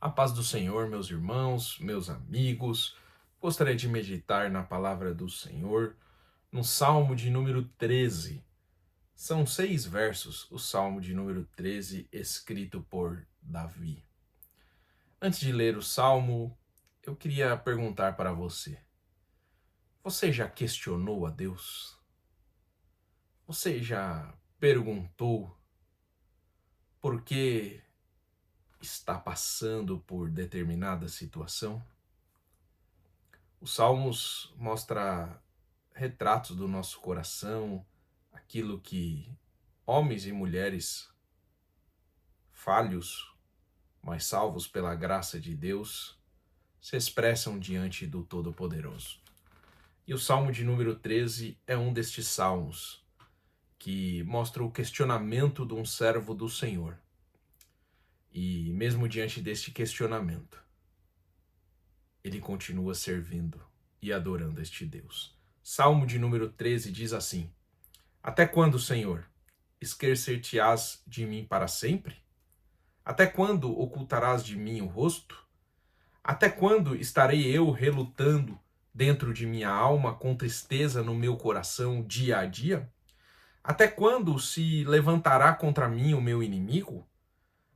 A paz do Senhor, meus irmãos, meus amigos. Gostaria de meditar na palavra do Senhor no Salmo de número 13. São 6 versos, o Salmo de número 13, escrito por Davi. Antes de ler o Salmo, eu queria perguntar para você: você já questionou a Deus? Você já perguntou por que está passando por determinada situação? Os Salmos mostra retratos do nosso coração, aquilo que homens e mulheres falhos, mas salvos pela graça de Deus, se expressam diante do Todo-Poderoso. E o Salmo de número 13 é um destes salmos que mostra o questionamento de um servo do Senhor. E mesmo diante deste questionamento, ele continua servindo e adorando este Deus. Salmo de número 13 diz assim: Até quando, Senhor, esquecer-te-ás de mim para sempre? Até quando ocultarás de mim o rosto? Até quando estarei eu relutando dentro de minha alma, com tristeza no meu coração dia a dia? Até quando se levantará contra mim o meu inimigo?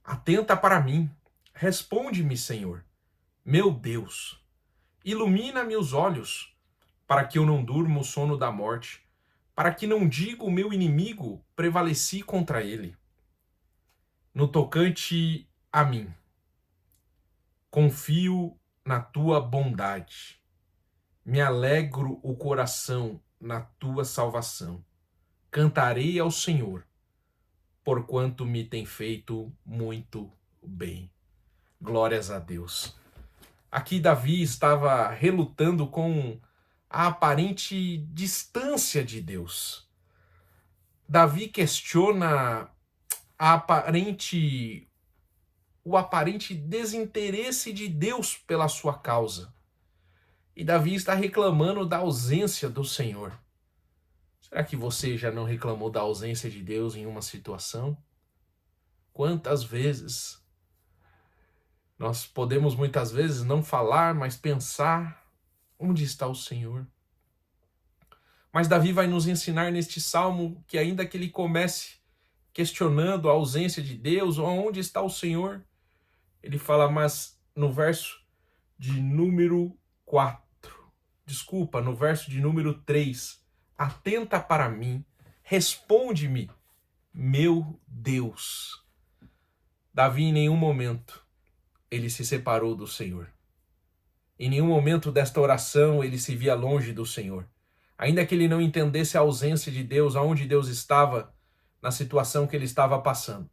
Atenta para mim, responde-me, Senhor, meu Deus. Ilumina-me os olhos, para que eu não durma o sono da morte, para que não diga o meu inimigo, prevaleci contra ele. No tocante a mim, confio na tua bondade, me alegro o coração na tua salvação. Cantarei ao Senhor, porquanto me tem feito muito bem. Glórias a Deus. Aqui Davi estava relutando com a aparente distância de Deus. Davi questiona o aparente desinteresse de Deus pela sua causa. E Davi está reclamando da ausência do Senhor. Será que você já não reclamou da ausência de Deus em uma situação? Quantas vezes nós podemos muitas vezes não falar, mas pensar: onde está o Senhor? Mas Davi vai nos ensinar neste salmo que, ainda que ele comece questionando a ausência de Deus, ou onde está o Senhor, ele fala, mas no verso de número 4, no verso de número 3, atenta para mim, responde-me, meu Deus. Davi em nenhum momento ele se separou do Senhor. Em nenhum momento desta oração ele se via longe do Senhor. Ainda que ele não entendesse a ausência de Deus, aonde Deus estava na situação que ele estava passando.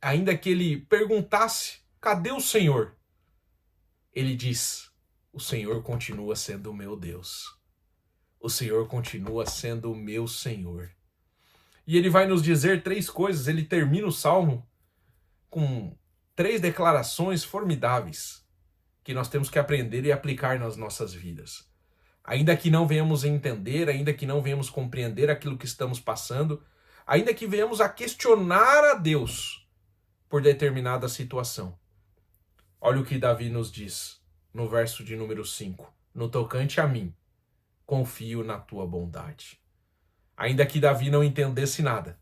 Ainda que ele perguntasse, cadê o Senhor? Ele diz, o Senhor continua sendo o meu Deus. O Senhor continua sendo o meu Senhor. E ele vai nos dizer 3 coisas. Ele termina o salmo com 3 declarações formidáveis que nós temos que aprender e aplicar nas nossas vidas. Ainda que não venhamos entender, ainda que não venhamos compreender aquilo que estamos passando, ainda que venhamos a questionar a Deus por determinada situação. Olha o que Davi nos diz no verso de número 5. No tocante a mim, confio na tua bondade. Ainda que Davi não entendesse nada,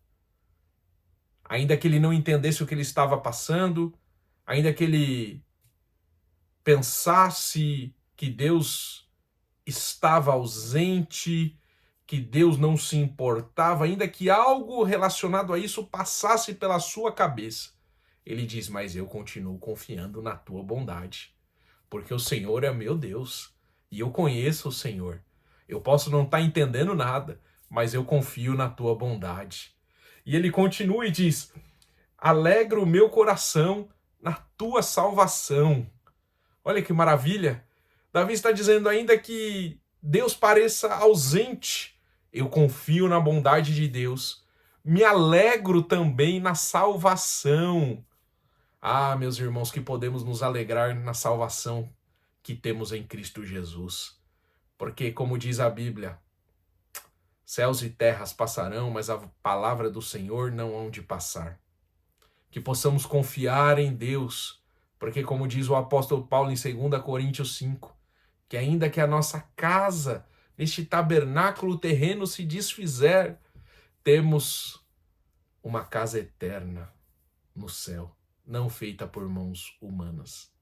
ainda que ele não entendesse o que ele estava passando, ainda que ele pensasse que Deus estava ausente, que Deus não se importava, ainda que algo relacionado a isso passasse pela sua cabeça, ele diz, mas eu continuo confiando na tua bondade, porque o Senhor é meu Deus, e eu conheço o Senhor. Eu posso não estar entendendo nada, mas eu confio na tua bondade. E ele continua e diz, alegra o meu coração na tua salvação. Olha que maravilha. Davi está dizendo, ainda que Deus pareça ausente, eu confio na bondade de Deus. Me alegro também na salvação. Ah, meus irmãos, que podemos nos alegrar na salvação que temos em Cristo Jesus. Porque, como diz a Bíblia, céus e terras passarão, mas a palavra do Senhor não hão de passar. Que possamos confiar em Deus Porque como diz o apóstolo Paulo em 2 Coríntios 5, que ainda que a nossa casa, neste tabernáculo terreno se desfizer, temos uma casa eterna no céu, não feita por mãos humanas.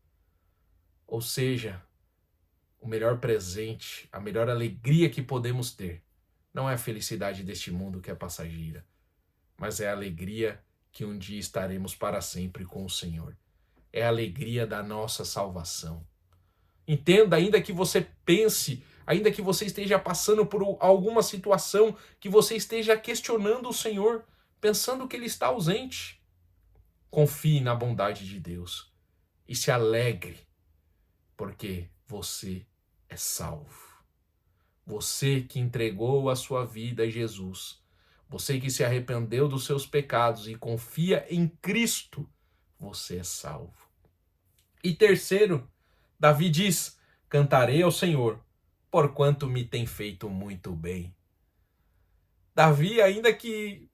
Ou seja, o melhor presente, a melhor alegria que podemos ter, não é a felicidade deste mundo que é passageira, mas é a alegria que um dia estaremos para sempre com o Senhor. É a alegria da nossa salvação. Entenda, ainda que você pense, ainda que você esteja passando por alguma situação, que você esteja questionando o Senhor, pensando que Ele está ausente, confie na bondade de Deus e se alegre, porque você é salvo. Você que entregou a sua vida a Jesus, você que se arrependeu dos seus pecados e confia em Cristo, você é salvo. E terceiro, Davi diz: cantarei ao Senhor, porquanto me tem feito muito bem. Davi, ainda que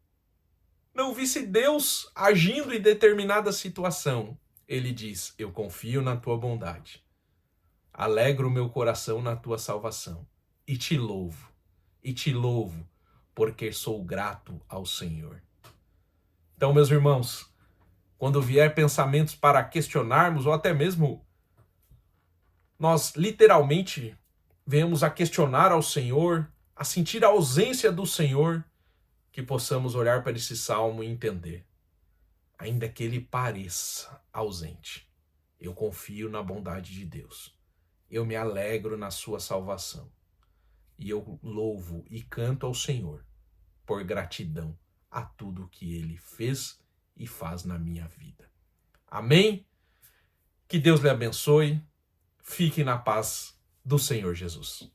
não visse Deus agindo em determinada situação, ele diz: eu confio na tua bondade. Alegro o meu coração na tua salvação. E te louvo, porque sou grato ao Senhor. Então, meus irmãos, quando vier pensamentos para questionarmos, ou até mesmo nós literalmente venhamos a questionar ao Senhor, a sentir a ausência do Senhor, que possamos olhar para esse salmo e entender, ainda que ele pareça ausente, eu confio na bondade de Deus. Eu me alegro na sua salvação. E eu louvo e canto ao Senhor por gratidão a tudo que Ele fez e faz na minha vida. Amém? Que Deus lhe abençoe. Fique na paz do Senhor Jesus.